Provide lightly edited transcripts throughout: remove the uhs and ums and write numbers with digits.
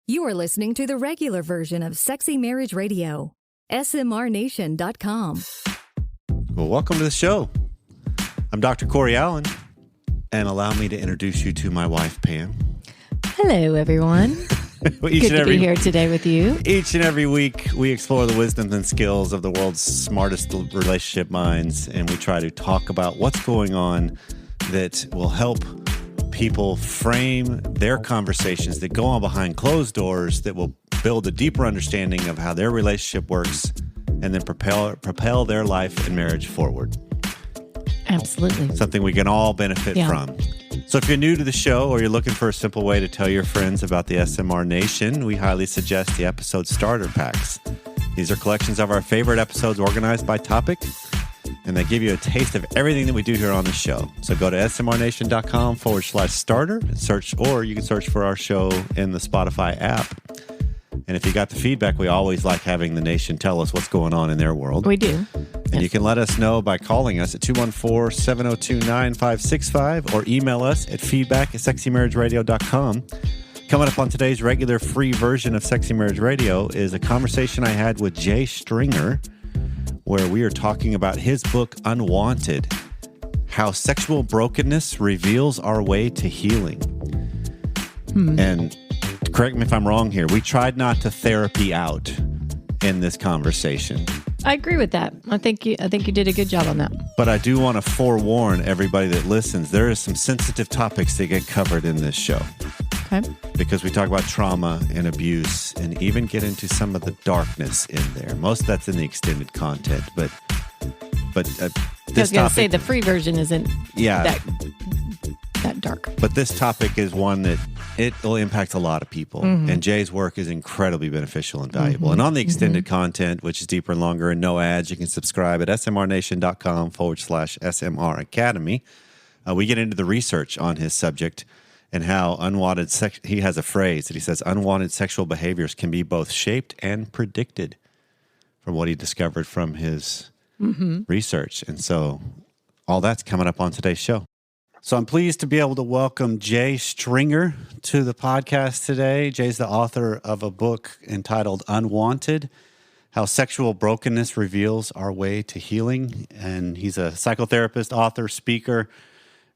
You are listening to the regular version of Sexy Marriage Radio. smrnation.com. Well, welcome to the show. I'm Dr. Corey Allen, and allow me to introduce you to my wife, Pam. Hello, everyone. Good to be here today with you. Each and every week, we explore the wisdoms and skills of the world's smartest relationship minds, and we try to talk about what's going on that will help people frame their conversations that go on behind closed doors, that will build a deeper understanding of how their relationship works, and then propel their life and marriage forward. Absolutely. Something we can all benefit from. So if you're new to the show or you're looking for a simple way to tell your friends about the SMR Nation, we highly suggest the episode starter packs. These are collections of our favorite episodes organized by topic, and they give you a taste of everything that we do here on the show. So go to smrnation.com/starter and search, or you can search for our show in the Spotify app. And if you got the feedback, we always like having the nation tell us what's going on in their world. We do. And you can let us know by calling us at 214-702-9565 or email us at feedback@sexymarriageradio.com. Coming up on today's regular free version of Sexy Marriage Radio is a conversation I had with Jay Stringer, where we are talking about his book, Unwanted, How Sexual Brokenness Reveals Our Way to Healing. And correct me if I'm wrong here, we tried not to therapy out in this conversation. I agree with that. I think you did a good job on that. But I do want to forewarn everybody that listens, there is some sensitive topics that get covered in this show. Okay. Because we talk about trauma and abuse and even get into some of the darkness in there. Most of that's in the extended content, but this I was going to say the free version isn't that dark. But this topic is one that it will impact a lot of people. And Jay's work is incredibly beneficial and valuable. And on the extended content, which is deeper and longer and no ads, you can subscribe at smrnation.com/SMR Academy. We get into the research on his subject and how he has a phrase that he says, unwanted sexual behaviors can be both shaped and predicted from what he discovered from his research. And so all that's coming up on today's show. So I'm pleased to be able to welcome Jay Stringer to the podcast today. Jay's the author of a book entitled Unwanted, How Sexual Brokenness Reveals Our Way to Healing. And he's a psychotherapist, author, speaker,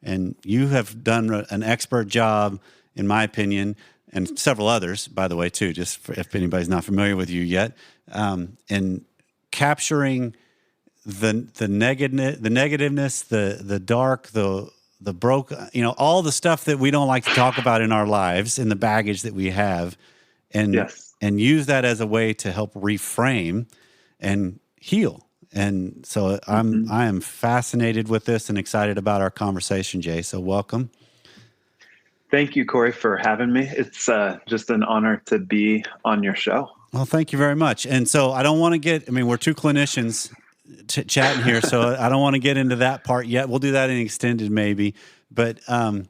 and you have done an expert job, in my opinion, and several others, by the way, too, just if anybody's not familiar with you yet, in capturing the negativeness, the dark, the broke, all the stuff that we don't like to talk about in our lives, in the baggage that we have, and use that as a way to help reframe and heal. And so I am fascinated with this and excited about our conversation, Jay. So welcome. Thank you, Corey, for having me. It's just an honor to be on your show. Well, thank you very much. And so I don't want to we're two clinicians chatting here, so I don't want to get into that part yet. We'll do that in extended maybe. But I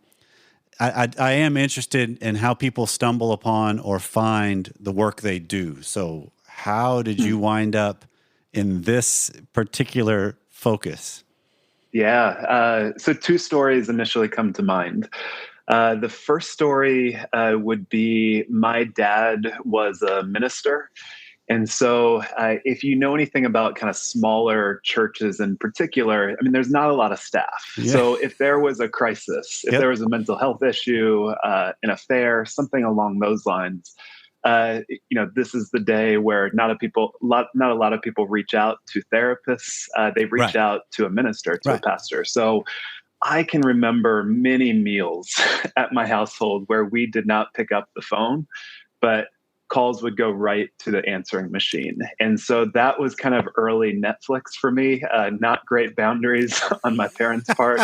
am interested in how people stumble upon or find the work they do. So how did you wind up in this particular focus? So two stories initially come to mind. The first story would be my dad was a minister. And so if you know anything about kind of smaller churches in particular, there's not a lot of staff. Yeah. So if there was a crisis, if there was a mental health issue, an affair, something along those lines, this is the day where not a lot of people reach out to therapists. They reach out to a minister, to a pastor. So I can remember many meals at my household where we did not pick up the phone, but calls would go right to the answering machine. And so that was kind of early Netflix for me. Not great boundaries on my parents' part.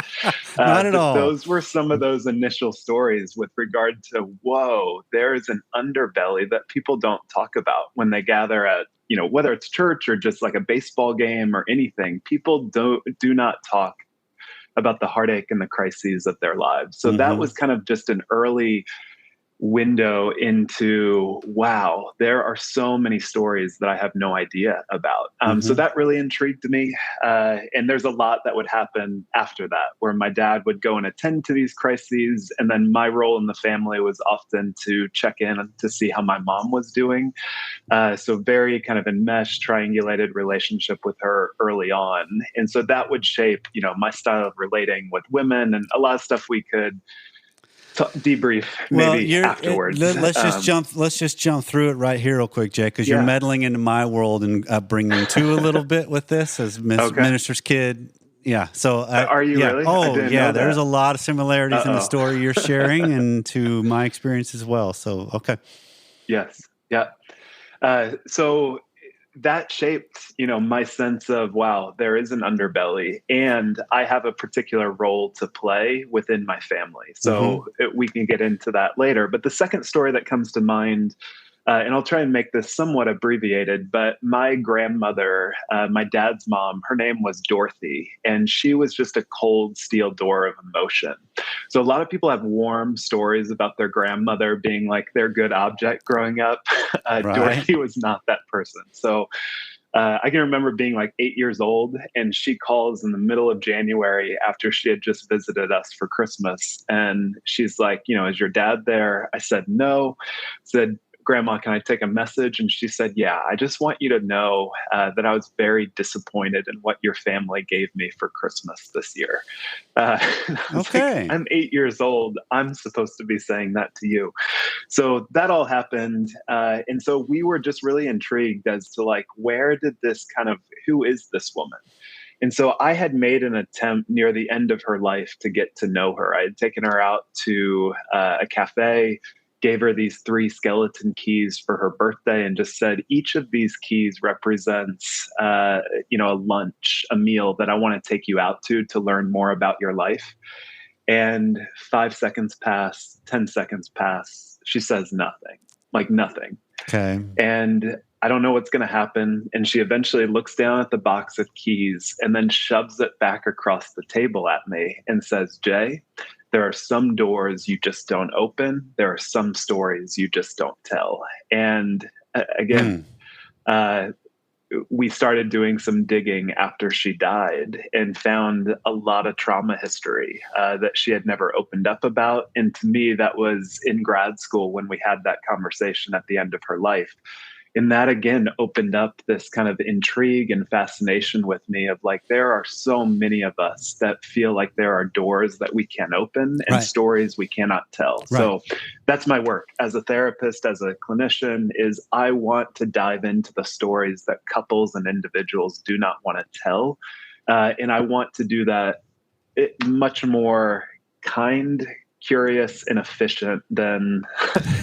Not at all. Those were some of those initial stories with regard to, whoa, there is an underbelly that people don't talk about when they gather at, whether it's church or just like a baseball game or anything. People do not talk about the heartache and the crises of their lives. So that was kind of just an early window into, wow, there are so many stories that I have no idea about. So that really intrigued me. And there's a lot that would happen after that, where my dad would go and attend to these crises. And then my role in the family was often to check in to see how my mom was doing. So very kind of enmeshed, triangulated relationship with her early on. And so that would shape, my style of relating with women and a lot of stuff we could debrief maybe afterwards. Let's just jump through it right here real quick, Jay, because you're meddling into my world and upbringing too a little bit with this as minister's kid. Yeah. So are you really? Oh, yeah. There's a lot of similarities in the story you're sharing and to my experience as well. So, okay. Yes. Yeah. So that shaped, my sense of, wow, there is an underbelly and I have a particular role to play within my family. So we can get into that later. But the second story that comes to mind, and I'll try and make this somewhat abbreviated, but my grandmother, my dad's mom, her name was Dorothy, and she was just a cold steel door of emotion. So a lot of people have warm stories about their grandmother being like their good object growing up. Right. Dorothy was not that person. So I can remember being like 8 years old, and she calls in the middle of January after she had just visited us for Christmas. And she's like, is your dad there? I said, no. Said, Grandma, can I take a message? And she said, yeah, I just want you to know that I was very disappointed in what your family gave me for Christmas this year. Okay. Like, I'm 8 years old. I'm supposed to be saying that to you. So that all happened. And so we were just really intrigued as to like, who is this woman? And so I had made an attempt near the end of her life to get to know her. I had taken her out to a cafe, gave her these 3 skeleton keys for her birthday and just said, each of these keys represents, a lunch, a meal that I want to take you out to learn more about your life. And 5 seconds pass, 10 seconds pass. She says nothing, like nothing. Okay. And I don't know what's going to happen. And she eventually looks down at the box of keys and then shoves it back across the table at me and says, Jay, there are some doors you just don't open. There are some stories you just don't tell. And again, we started doing some digging after she died and found a lot of trauma history that she had never opened up about. And to me, that was in grad school when we had that conversation at the end of her life. And that again opened up this kind of intrigue and fascination with me of like, there are so many of us that feel like there are doors that we can't open and stories we cannot tell. Right. So that's my work as a therapist, as a clinician, is I want to dive into the stories that couples and individuals do not want to tell. And I want to do that much more kind, curious, and efficient than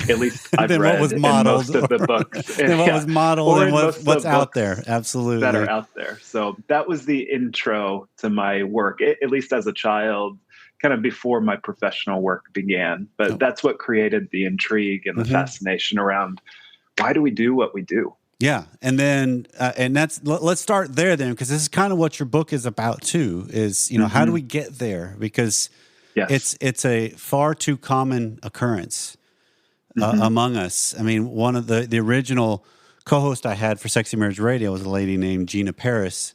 at least I've read what was modeled, in most of the books. Than what was modeled and what's out there. Absolutely. That are out there. So that was the intro to my work, at least as a child, kind of before my professional work began. But that's what created the intrigue and the fascination around why do we do what we do? Yeah. And then, let's start there then, because this is kind of what your book is about too, is, how do we get there? Because it's a far too common occurrence among us. I mean, one of the original co-host I had for Sexy Marriage Radio was a lady named Gina Paris.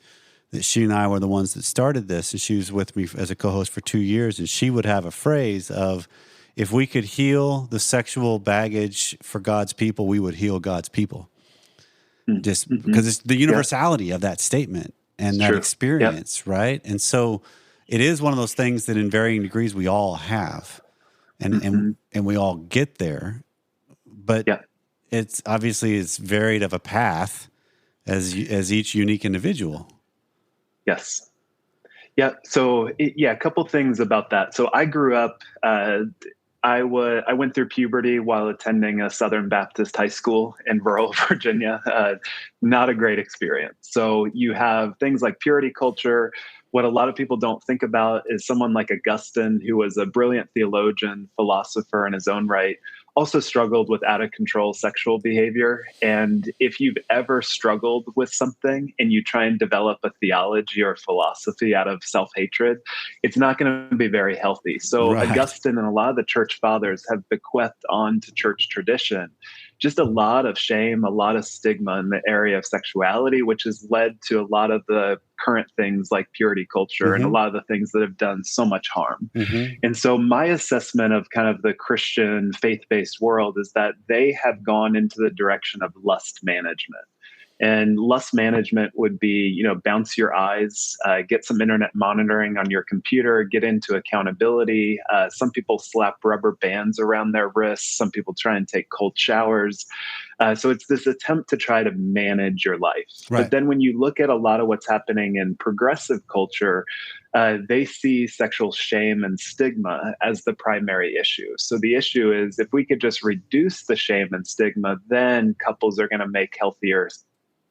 That she and I were the ones that started this, and she was with me as a co-host for 2 years. And she would have a phrase of, "If we could heal the sexual baggage for God's people, we would heal God's people." Just because it's the universality of that statement and that experience, right? And so it is one of those things that in varying degrees we all have and we all get there, but it's obviously it's varied of a path as each unique individual. Yes. Yeah. So a couple things about that. So I grew up, I went through puberty while attending a Southern Baptist high school in rural Virginia. Not a great experience. So you have things like purity culture. What a lot of people don't think about is someone like Augustine, who was a brilliant theologian, philosopher in his own right, also struggled with out of control sexual behavior. And if you've ever struggled with something and you try and develop a theology or philosophy out of self-hatred, it's not going to be very healthy. So Right. Augustine and a lot of the church fathers have bequeathed on to church tradition just a lot of shame, a lot of stigma in the area of sexuality, which has led to a lot of the current things like purity culture and a lot of the things that have done so much harm. And so my assessment of kind of the Christian faith-based world is that they have gone into the direction of lust management. And lust management would be, bounce your eyes, get some internet monitoring on your computer, get into accountability. Some people slap rubber bands around their wrists. Some people try and take cold showers. So it's this attempt to try to manage your life. Right. But then when you look at a lot of what's happening in progressive culture, they see sexual shame and stigma as the primary issue. So the issue is if we could just reduce the shame and stigma, then couples are going to make healthier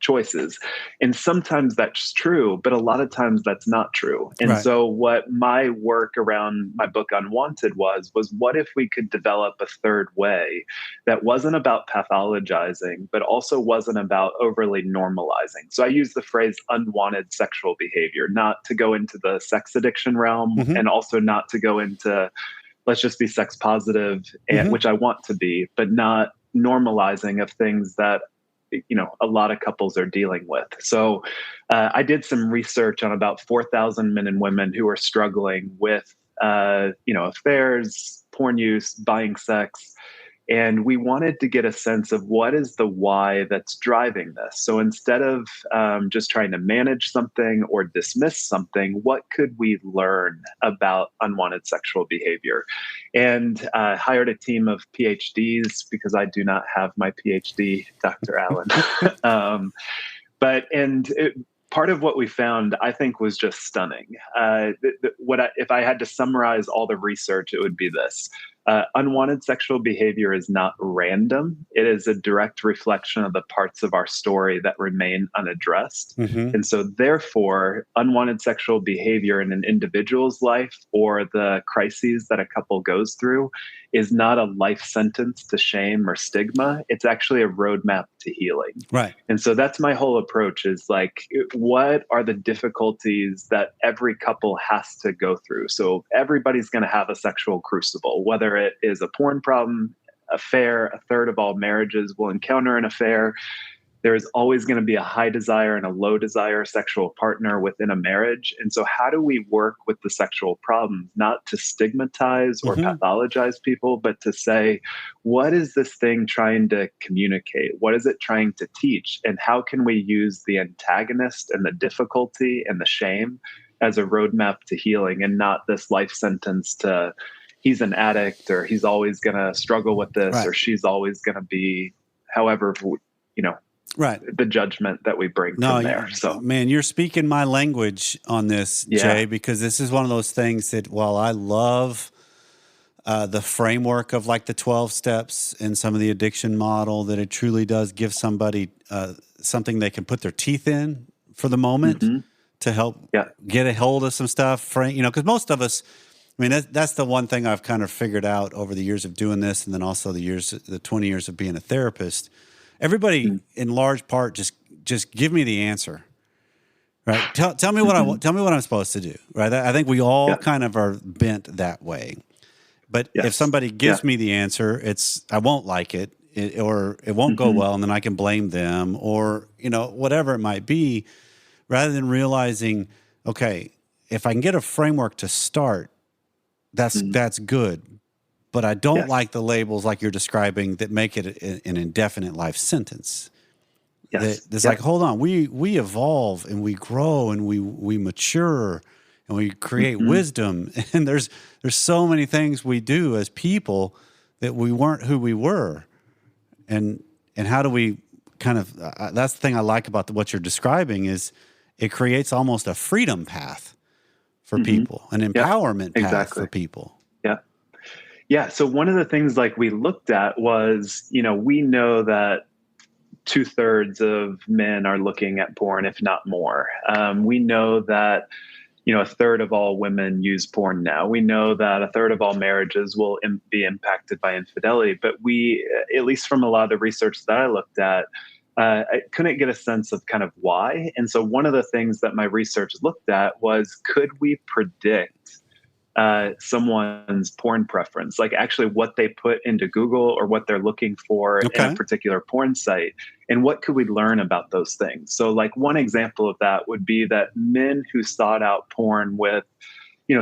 choices. And sometimes that's true, but a lot of times that's not true. And so what my work around my book Unwanted was what if we could develop a third way that wasn't about pathologizing, but also wasn't about overly normalizing. So I use the phrase unwanted sexual behavior, not to go into the sex addiction realm and also not to go into let's just be sex positive, and which I want to be, but not normalizing of things that a lot of couples are dealing with. So I did some research on about 4,000 men and women who are struggling with, affairs, porn use, buying sex. And we wanted to get a sense of what is the why that's driving this. So instead of just trying to manage something or dismiss something, what could we learn about unwanted sexual behavior? And hired a team of PhDs because I do not have my PhD, Dr. Allen. Part of what we found, I think, was just stunning. If I had to summarize all the research, it would be this. Unwanted sexual behavior is not random. It is a direct reflection of the parts of our story that remain unaddressed. And so therefore, unwanted sexual behavior in an individual's life or the crises that a couple goes through is not a life sentence to shame or stigma. It's actually a roadmap to healing. Right. And so that's my whole approach is like, what are the difficulties that every couple has to go through? So everybody's going to have a sexual crucible, whether it is a porn problem, affair. A third of all marriages will encounter an affair. There is always going to be a high desire and a low desire sexual partner within a marriage. And so how do we work with the sexual problems, not to stigmatize or pathologize people, but to say, what is this thing trying to communicate? What is it trying to teach? And how can we use the antagonist and the difficulty and the shame as a roadmap to healing and not this life sentence to he's an addict or he's always going to struggle with this or she's always going to be however, the judgment that we bring from there. So, man, you're speaking my language on this, Jay, because this is one of those things that while I love the framework of like the 12 steps and some of the addiction model, that it truly does give somebody something they can put their teeth in for the moment to help get a hold of some stuff. Because most of us, I mean, that's the one thing I've kind of figured out over the years of doing this, and then also the 20 years of being a therapist. Everybody, in large part, just give me the answer, right? Tell me what tell me what I'm supposed to do, right? I think we all kind of are bent that way. But if somebody gives me the answer, I won't like it, or it won't go well, and then I can blame them, or whatever it might be, rather than realizing, okay, if I can get a framework to start, that's good. But I don't like the labels like you're describing that make it an indefinite life sentence. It's like, hold on, we evolve and we grow and we mature and we create wisdom. And there's so many things we do as people that we weren't who we were. And how do we kind of that's the thing I like about what you're describing is it creates almost a freedom path for people, an empowerment path for people. Yeah. So one of the things like we looked at was, we know that 2/3 of men are looking at porn, if not more. We know that a third of all women use porn now. We know that a third of all marriages will be impacted by infidelity. But we, at least from a lot of the research that I looked at, I couldn't get a sense of kind of why. And so one of the things that my research looked at was, could we predict someone's porn preference, like actually what they put into Google or what they're looking for in a particular porn site? And what could we learn about those things? So like one example of that would be that men who sought out porn with,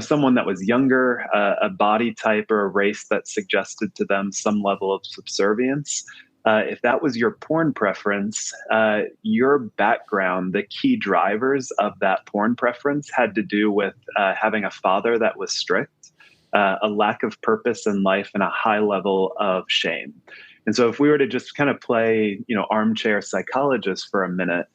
someone that was younger, a body type or a race that suggested to them some level of subservience, if that was your porn preference, your background, the key drivers of that porn preference had to do with having a father that was strict, a lack of purpose in life, and a high level of shame. And so if we were to just kind of play, armchair psychologist for a minute,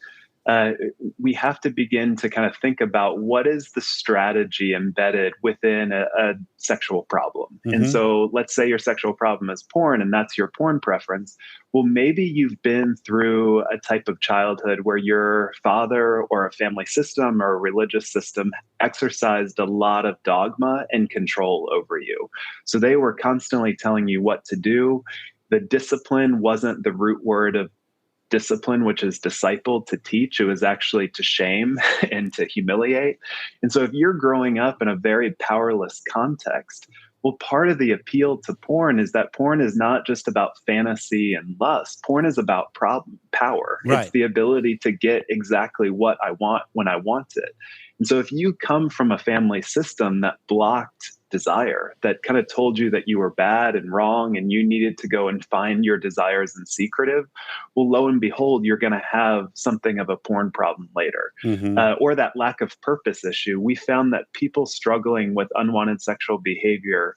we have to begin to kind of think about what is the strategy embedded within a sexual problem. Mm-hmm. And so let's say your sexual problem is porn and that's your porn preference. Well, maybe you've been through a type of childhood where your father or a family system or a religious system exercised a lot of dogma and control over you. So they were constantly telling you what to do. The discipline wasn't the root word of discipline, which is disciple, to teach. It was actually to shame and to humiliate. And so if you're growing up in a very powerless context, well, part of the appeal to porn is that porn is not just about fantasy and lust. Porn is about power. Right. It's the ability to get exactly what I want when I want it. And so if you come from a family system that blocked desire, that kind of told you that you were bad and wrong and you needed to go and find your desires in secretive, well, lo and behold, you're going to have something of a porn problem later. Mm-hmm. Or that lack of purpose issue. We found that people struggling with unwanted sexual behavior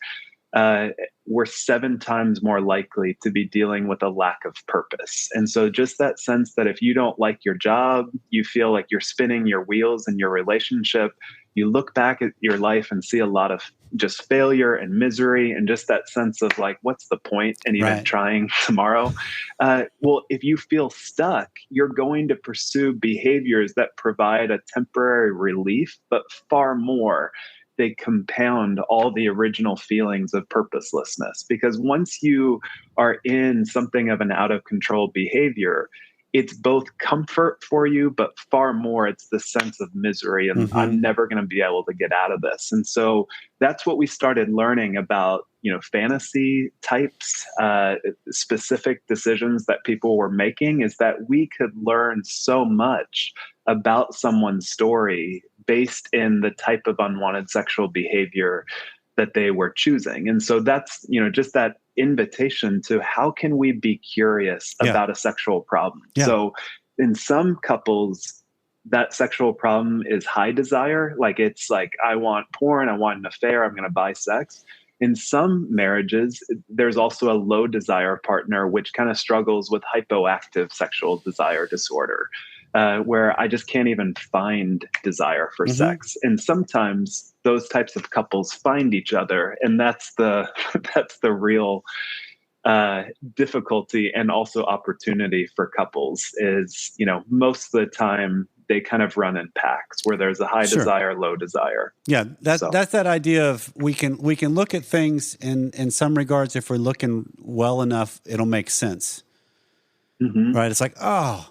were 7 times more likely to be dealing with a lack of purpose. And so just that sense that if you don't like your job, you feel like you're spinning your wheels in your relationship, you look back at your life and see a lot of just failure and misery and just that sense of like, what's the point in even trying tomorrow? Well, if you feel stuck, you're going to pursue behaviors that provide a temporary relief, but far more, they compound all the original feelings of purposelessness. Because once you are in something of an out of control behavior, it's both comfort for you, but far more, it's the sense of misery. And mm-hmm. I'm never going to be able to get out of this. And so that's what we started learning about, fantasy types, specific decisions that people were making, is that we could learn so much about someone's story based in the type of unwanted sexual behavior that they were choosing. And so that's, just that invitation to how can we be curious about a sexual problem? Yeah. So in some couples, that sexual problem is high desire. Like it's like, I want porn, I want an affair, I'm going to buy sex. In some marriages, there's also a low desire partner, which kind of struggles with hypoactive sexual desire disorder, where I just can't even find desire for mm-hmm. sex. And sometimes those types of couples find each other, and that's the real difficulty and also opportunity for couples is, most of the time they kind of run in packs where there's a high desire, low desire. Yeah, that's that idea of we can look at things in some regards. If we're looking well enough, it'll make sense. Mm-hmm. Right? It's like, oh,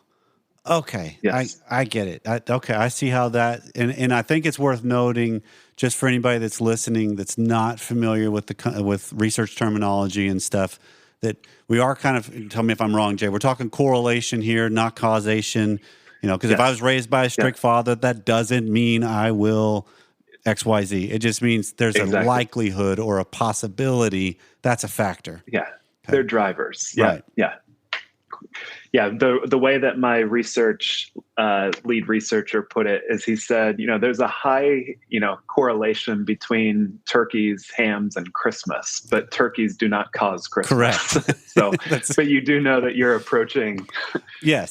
okay, yes. I get it. I see how that, and I think it's worth noting, just for anybody that's listening that's not familiar with with research terminology and stuff, that we are kind of, tell me if I'm wrong, Jay, we're talking correlation here, not causation. Because if I was raised by a strict father, that doesn't mean I will X, Y, Z. It just means there's a likelihood or a possibility. That's a factor. Yeah, okay. They're drivers. Yeah, right. Yeah. Yeah, the way that my lead researcher put it is he said, there's a high, correlation between turkeys, hams, and Christmas, but turkeys do not cause Christmas. Correct. So, but you do know that you're approaching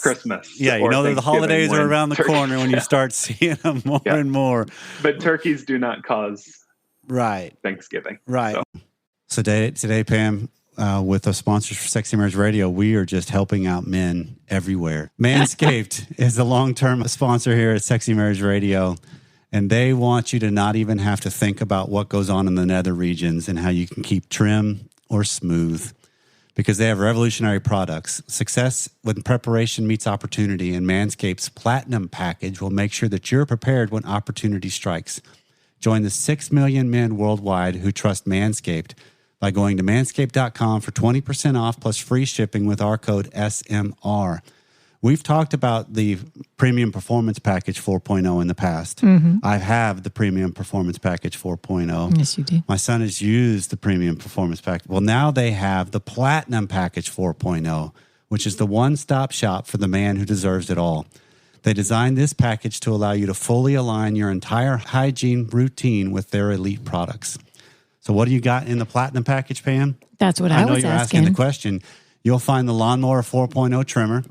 Christmas. Yeah, that the holidays are around the corner when you start seeing them more and more. But turkeys do not cause Thanksgiving. Right. So today, Pam, with the sponsors for Sexy Marriage Radio, we are just helping out men everywhere. Manscaped is the long-term sponsor here at Sexy Marriage Radio. And they want you to not even have to think about what goes on in the nether regions and how you can keep trim or smooth, because they have revolutionary products. Success when preparation meets opportunity, and Manscaped's Platinum package will make sure that you're prepared when opportunity strikes. Join the 6 million men worldwide who trust Manscaped by going to manscaped.com for 20% off plus free shipping with our code SMR. We've talked about the Premium Performance Package 4.0 in the past. Mm-hmm. I have the Premium Performance Package 4.0. Yes, you do. My son has used the Premium Performance Package. Well, now they have the Platinum Package 4.0, which is the one-stop shop for the man who deserves it all. They designed this package to allow you to fully align your entire hygiene routine with their elite products. So what do you got in the Platinum Package, Pam? That's what I was asking. I know you're asking the question. You'll find the Lawnmower 4.0 trimmer.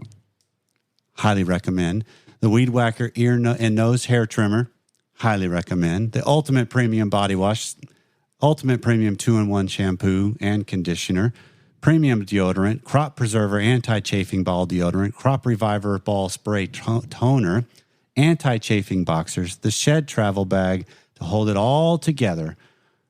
Highly recommend. The Weed Whacker ear and nose hair trimmer. Highly recommend. The Ultimate Premium Body Wash. Ultimate Premium 2-in-1 shampoo and conditioner. Premium deodorant. Crop Preserver anti-chafing ball deodorant. Crop Reviver ball spray toner. Anti-chafing boxers. The Shed travel bag to hold it all together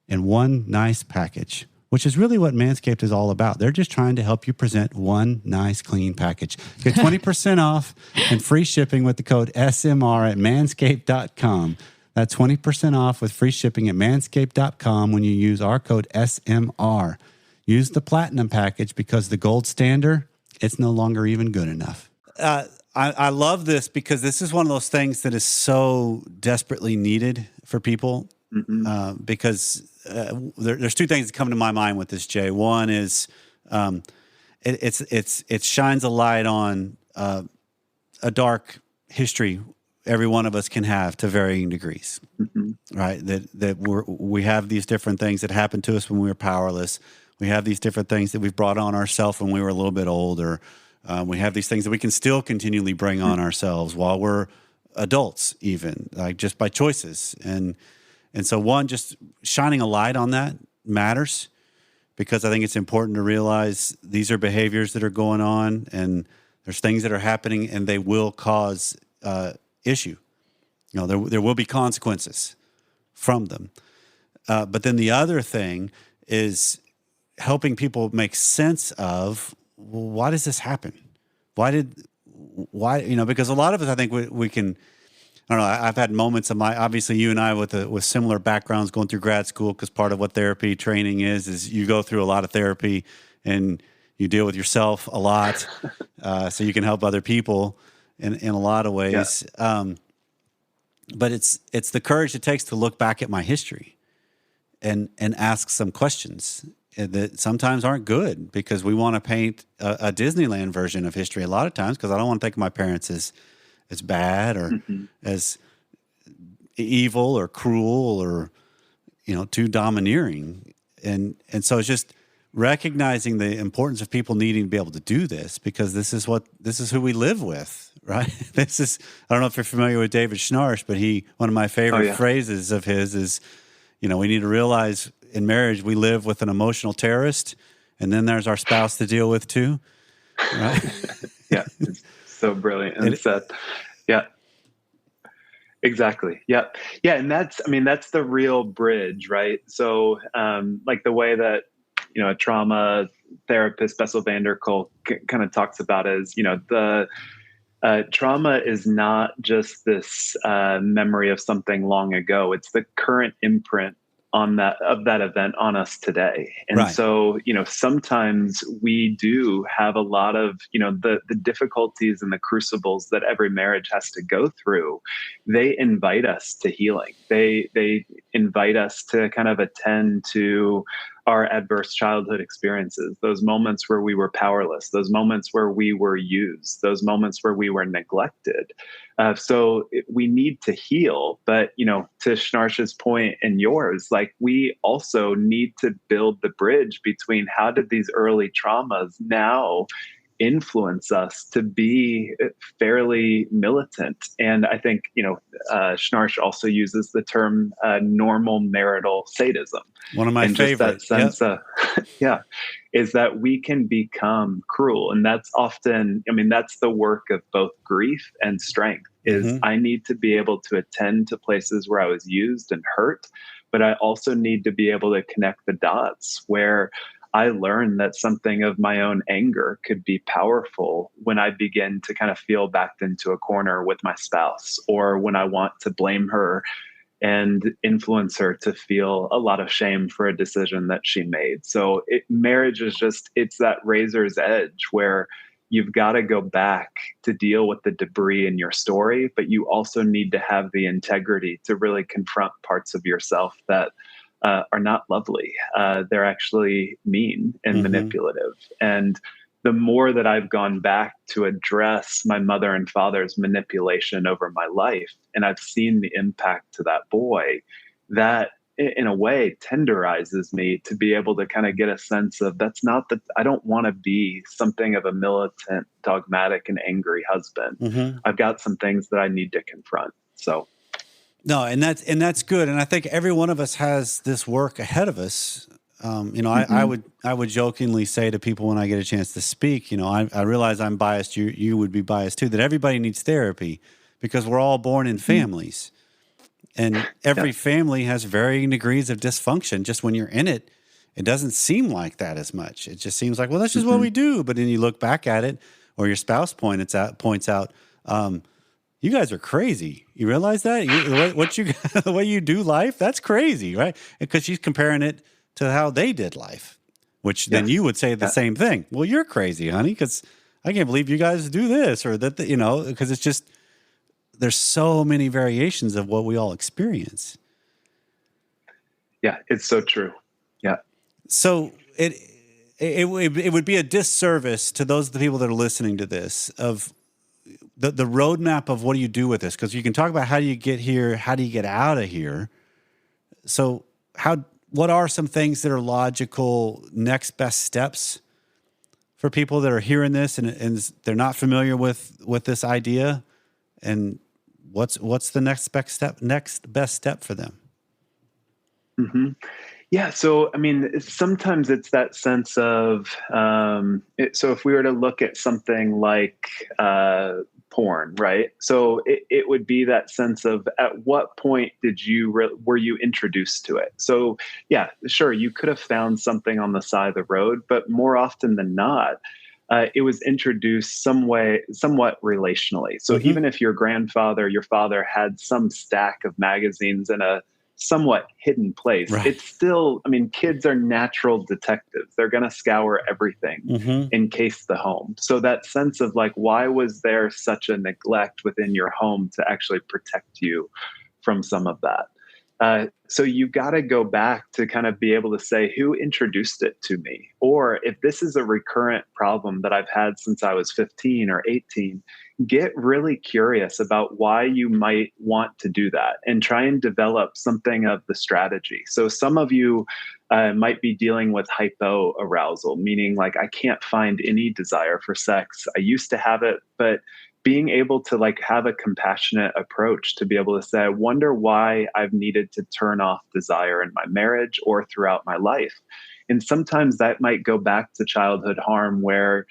in one nice package, which is really what Manscaped is all about. They're just trying to help you present one nice, clean package. Get 20% off and free shipping with the code SMR at manscaped.com. That's 20% off with free shipping at manscaped.com when you use our code SMR. Use the Platinum package because the gold standard, it's no longer even good enough. I love this because this is one of those things that is so desperately needed for people. Mm-hmm. Because there's two things that come to my mind with this, Jay. One is it shines a light on a dark history every one of us can have to varying degrees, mm-hmm. right? That we have these different things that happened to us when we were powerless. We have these different things that we've brought on ourselves when we were a little bit older. We have these things that we can still continually bring on ourselves while we're adults, even like just by choices. And so one, just shining a light on that matters, because I think it's important to realize these are behaviors that are going on and there's things that are happening and they will cause issue. You know, there will be consequences from them. But then the other thing is helping people make sense of, well, why does this happen? Why, because a lot of us, I think we can, I don't know, I've had moments of obviously you and I with similar backgrounds going through grad school, because part of what therapy training is you go through a lot of therapy and you deal with yourself a lot, so you can help other people in a lot of ways. Yeah. But it's the courage it takes to look back at my history and ask some questions that sometimes aren't good, because we want to paint a Disneyland version of history a lot of times, because I don't want to think of my parents as bad or mm-hmm. as evil or cruel or, too domineering. And so it's just recognizing the importance of people needing to be able to do this, because this is who we live with, right? I don't know if you're familiar with David Schnarch, but one of my favorite phrases of his is, we need to realize in marriage, we live with an emotional terrorist, and then there's our spouse to deal with too. Right? Yeah. It's so brilliant. And said, yeah, exactly. Yeah. Yeah. And that's the real bridge, right? So, like the way that, a trauma therapist, Bessel van der Kolk, kind of talks about is, the trauma is not just this memory of something long ago. It's the current imprint of that event on us today. And right. So, sometimes we do have a lot of, the difficulties and the crucibles that every marriage has to go through. They invite us to healing. They invite us to kind of attend to our adverse childhood experiences, those moments where we were powerless, those moments where we were used, those moments where we were neglected. So we need to heal. But, to Schnarch's point and yours, like, we also need to build the bridge between how did these early traumas now influence us to be fairly militant. And I think, Schnarch also uses the term normal marital sadism. One of my favorites. That sense, is that we can become cruel. And that's often, that's the work of both grief and strength. is I need to be able to attend to places where I was used and hurt, but I also need to be able to connect the dots where I learned that something of my own anger could be powerful when I begin to kind of feel backed into a corner with my spouse, or when I want to blame her and influence her to feel a lot of shame for a decision that she made. So marriage is just, it's that razor's edge where you've got to go back to deal with the debris in your story, but you also need to have the integrity to really confront parts of yourself that are not lovely. They're actually mean and manipulative. And the more that I've gone back to address my mother and father's manipulation over my life, and I've seen the impact to that boy, that in a way tenderizes me to be able to kind of get a sense of that's not that I don't want to be something of a militant, dogmatic, and angry husband. I've got some things that I need to confront. So. No, and that's good. And I think every one of us has this work ahead of us. I would jokingly say to people when I get a chance to speak, I realize I'm biased. You would be biased too, that everybody needs therapy because we're all born in families. And every family has varying degrees of dysfunction. Just when you're in it, it doesn't seem like that as much. It just seems like, well, that's just what we do. But then you look back at it, or your spouse points out, you guys are crazy. You realize that? The way you do life, that's crazy, right? Because she's comparing it to how they did life, which then you would say the same thing. Well, you're crazy, honey, because I can't believe you guys do this or that, because it's just, there's so many variations of what we all experience. Yeah, it's so true. Yeah. So it would be a disservice to the people that are listening to this of the roadmap of what do you do with this? Because you can talk about how do you get here, how do you get out of here. So what are some things that are logical next best steps for people that are hearing this and they're not familiar with this idea? And what's the next best step for them? Yeah. So, I mean, sometimes it's that sense of, so if we were to look at something like porn, right? So it would be that sense of at what point were you introduced to it? So yeah, sure, you could have found something on the side of the road, but more often than not, it was introduced somewhat relationally. So even if your father had some stack of magazines in a somewhat hidden place, it's still, I mean, kids are natural detectives. They're going to scour everything in case the home. So that sense of like, why was there such a neglect within your home to actually protect you from some of that? So you got to go back to kind of be able to say, who introduced it to me? Or if this is a recurrent problem that I've had since I was 15 or 18, get really curious about why you might want to do that and try and develop something of the strategy. So some of you might be dealing with hypoarousal, meaning like, I can't find any desire for sex. I used to have it, but being able to like have a compassionate approach to be able to say, I wonder why I've needed to turn off desire in my marriage or throughout my life. And sometimes that might go back to childhood harm where,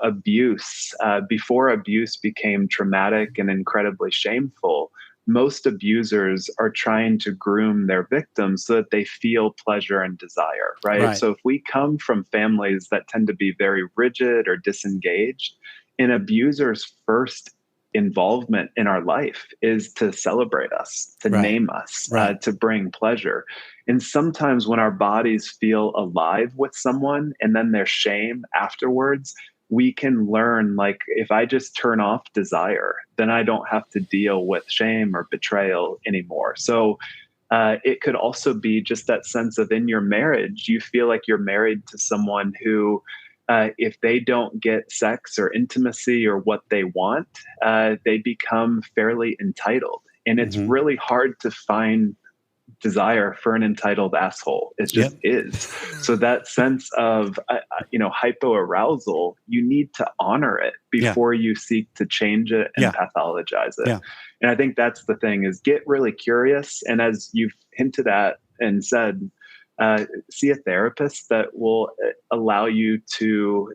abuse, before abuse became traumatic and incredibly shameful, most abusers are trying to groom their victims so that they feel pleasure and desire, right? So if we come from families that tend to be very rigid or disengaged, an abuser's first involvement in our life is to celebrate us, to name us, to bring pleasure. And sometimes when our bodies feel alive with someone and then there's shame afterwards, we can learn, like, if I just turn off desire, then I don't have to deal with shame or betrayal anymore. So it could also be just that sense of in your marriage, you feel like you're married to someone who, if they don't get sex or intimacy or what they want, they become fairly entitled. And it's really hard to find desire for an entitled asshole. It just is. So that sense of, hypoarousal, you need to honor it before you seek to change it and pathologize it. And I think that's the thing, is get really curious. And as you've hinted at and said, see a therapist that will allow you to,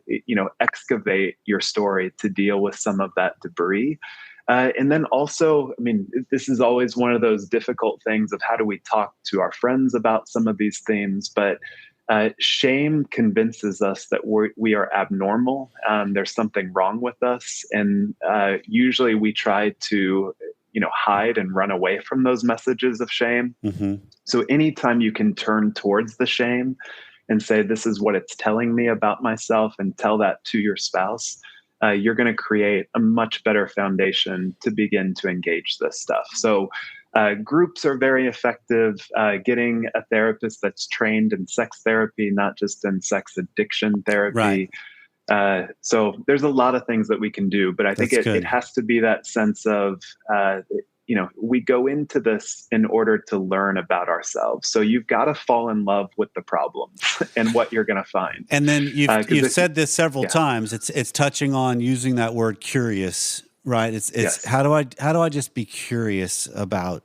excavate your story to deal with some of that debris. And then also, I mean, this is always one of those difficult things of how do we talk to our friends about some of these themes, but shame convinces us that we are abnormal. There's something wrong with us. And usually we try to, hide and run away from those messages of shame. Mm-hmm. So anytime you can turn towards the shame and say, this is what it's telling me about myself, and tell that to your spouse, you're going to create a much better foundation to begin to engage this stuff. So groups are very effective. Getting a therapist that's trained in sex therapy, not just in sex addiction therapy. Right. So there's a lot of things that we can do, but I think it has to be that sense of, we go into this in order to learn about ourselves. So you've got to fall in love with the problems and what you're going to find. And then you've said this several times. It's touching on using that word curious, right? It's yes. How do I just be curious about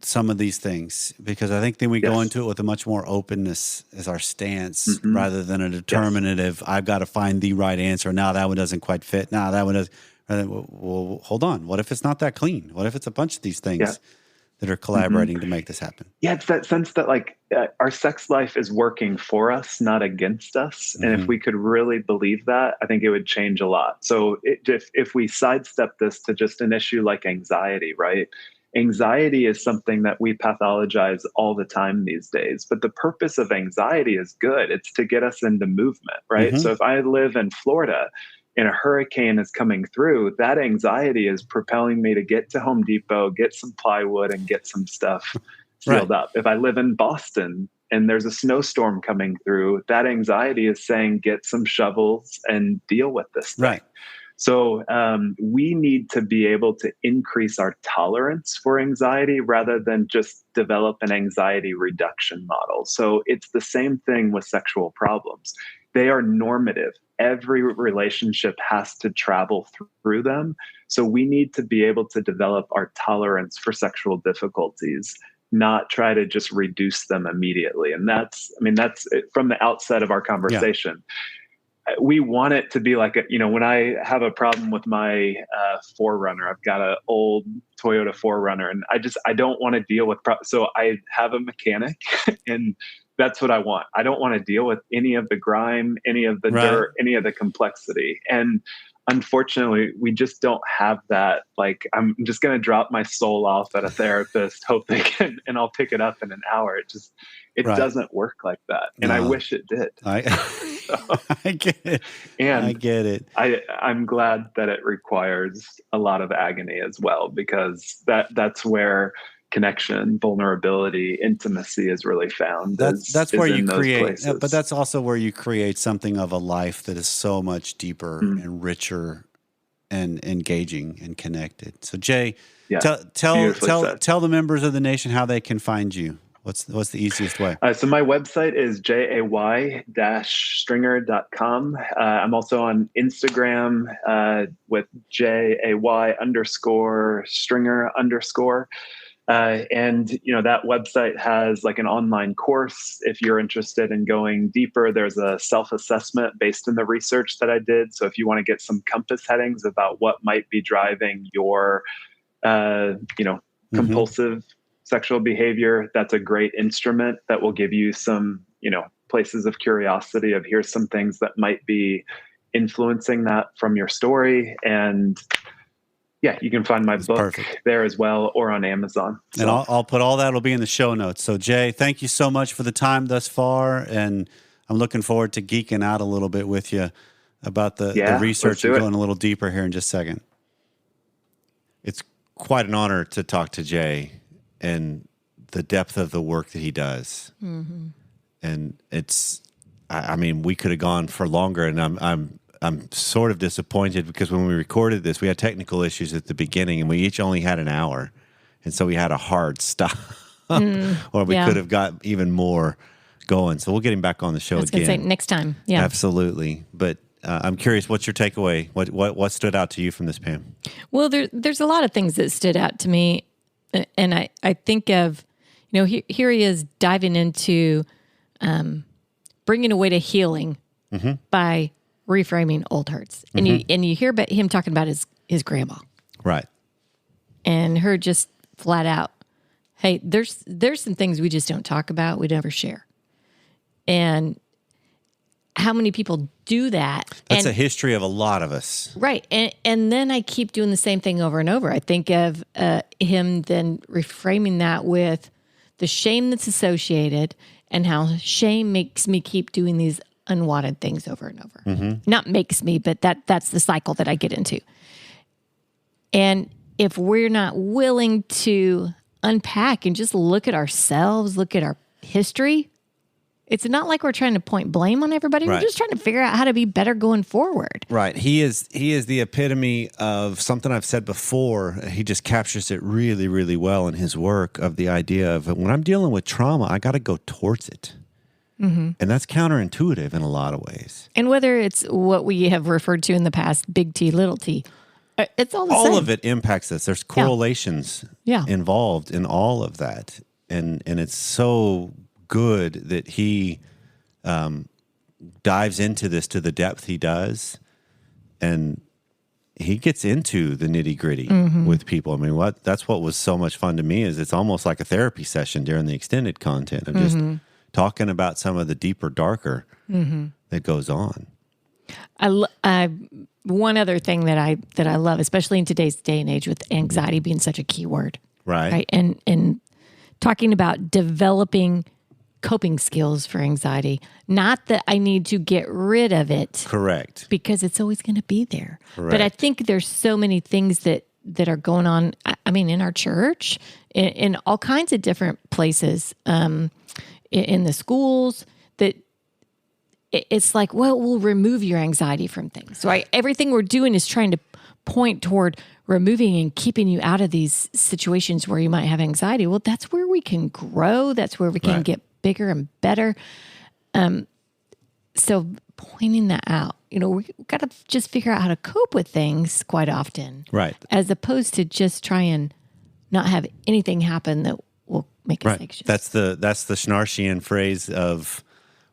some of these things? Because I think then we go into it with a much more openness as our stance rather than a determinative, I've got to find the right answer. Now that one doesn't quite fit. Now that one does. Well, hold on. What if it's not that clean? What if it's a bunch of these things that are collaborating to make this happen? Yeah, it's that sense that our sex life is working for us, not against us. And if we could really believe that, I think it would change a lot. So if we sidestep this to just an issue like anxiety, right? Anxiety is something that we pathologize all the time these days. But the purpose of anxiety is good. It's to get us into movement, right? So if I live in Florida and a hurricane is coming through, that anxiety is propelling me to get to Home Depot, get some plywood, and get some stuff sealed up. If I live in Boston and there's a snowstorm coming through, that anxiety is saying, get some shovels and deal with this thing. Right. So we need to be able to increase our tolerance for anxiety rather than just develop an anxiety reduction model. So it's the same thing with sexual problems. They are normative. Every relationship has to travel through them. So we need to be able to develop our tolerance for sexual difficulties, not try to just reduce them immediately. And that's from the outset of our conversation. We want it to be like, when I have a problem with my 4Runner, I've got an old Toyota 4Runner, and I don't want to deal with, so I have a mechanic and that's what I want. I don't want to deal with any of the grime, any of the dirt, any of the complexity. And unfortunately, we just don't have that. Like, I'm just going to drop my soul off at a therapist, hope they can, and I'll pick it up in an hour. It doesn't work like that. And I wish it did. I get it. And I get it. I'm glad that it requires a lot of agony as well, because that's where connection, vulnerability, intimacy is really found. That's where you create, but that's also where you create something of a life that is so much deeper and richer and engaging and connected. So Jay, tell the members of the nation how they can find you. What's the easiest way? So my website is jay-stringer.com. I'm also on Instagram with jay_stringer_. And that website has like an online course. If you're interested in going deeper, there's a self-assessment based in the research that I did. So if you want to get some compass headings about what might be driving your, compulsive sexual behavior, that's a great instrument that will give you some, places of curiosity of here's some things that might be influencing that from your story. And you can find my book there as well, or on Amazon. So. And I'll put all that. It'll be in the show notes. So Jay, thank you so much for the time thus far. And I'm looking forward to geeking out a little bit with you about the research and going a little deeper here in just a second. It's quite an honor to talk to Jay and the depth of the work that he does. Mm-hmm. And we could have gone for longer, and I'm sort of disappointed because when we recorded this, we had technical issues at the beginning, and we each only had an hour. And so we had a hard stop, or we could have got even more going. So we'll get him back on the show again. I was going to say next time. Yeah, absolutely. But I'm curious, what's your takeaway? What stood out to you from this, Pam? Well, there's a lot of things that stood out to me. And I think of, here he is diving into bringing a way to healing by reframing old hurts. And you hear about him talking about his grandma. Right. and her just flat out, hey, there's some things we just don't talk about, we never share. And how many people do that? That's a history of a lot of us. Right. And then I keep doing the same thing over and over. I think of him then reframing that with the shame that's associated and how shame makes me keep doing these unwanted things over and over. Mm-hmm. Not makes me, but that's the cycle that I get into. And if we're not willing to unpack and just look at ourselves, look at our history, it's not like we're trying to point blame on everybody. Right. We're just trying to figure out how to be better going forward. Right. He is the epitome of something I've said before. He just captures it really, really well in his work, of the idea of when I'm dealing with trauma, I got to go towards it. Mm-hmm. And that's counterintuitive in a lot of ways. And whether it's what we have referred to in the past, big T, little t, it's all the same. All of it impacts us. There's correlations involved in all of that. And it's so good that he dives into this to the depth he does, and he gets into the nitty gritty with people. I mean, that's what was so much fun to me, is it's almost like a therapy session during the extended content of just talking about some of the deeper, darker that goes on. One other thing that I love, especially in today's day and age with anxiety being such a key word, right? And talking about developing coping skills for anxiety. Not that I need to get rid of it. Correct. Because it's always going to be there. Correct. But I think there's so many things that are going on, I mean, in our church, in all kinds of different places, in the schools, that it's like, well, we'll remove your anxiety from things. So everything we're doing is trying to point toward removing and keeping you out of these situations where you might have anxiety. Well, that's where we can grow. That's where we can get bigger and better. So pointing that out, we've got to just figure out how to cope with things quite often. Right. As opposed to just try and not have anything happen that will make us anxious. That's the Schnarchian phrase of,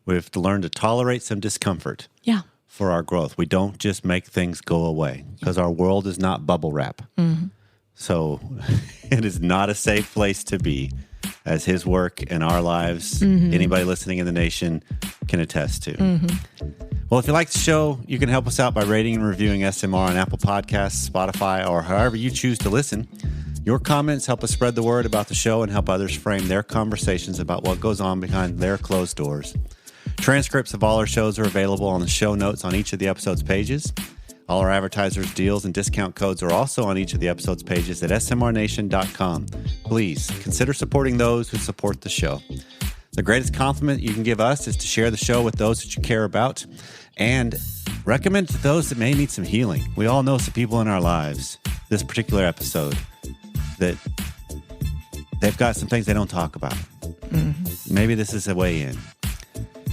we have to learn to tolerate some discomfort. Yeah. For our growth. We don't just make things go away, because our world is not bubble wrap. Mm-hmm. So it is not a safe place to be, as his work in our lives, anybody listening in the nation can attest to. Mm-hmm. Well, if you like the show, you can help us out by rating and reviewing SMR on Apple Podcasts, Spotify, or however you choose to listen. Your comments help us spread the word about the show and help others frame their conversations about what goes on behind their closed doors. Transcripts of all our shows are available on the show notes on each of the episode's pages. All our advertisers' deals and discount codes are also on each of the episode's pages at smrnation.com. Please consider supporting those who support the show. The greatest compliment you can give us is to share the show with those that you care about, and recommend it to those that may need some healing. We all know some people in our lives, this particular episode, that they've got some things they don't talk about. Mm-hmm. Maybe this is a way in.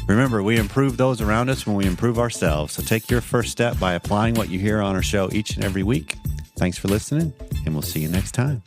Remember, we improve those around us when we improve ourselves. So take your first step by applying what you hear on our show each and every week. Thanks for listening, and we'll see you next time.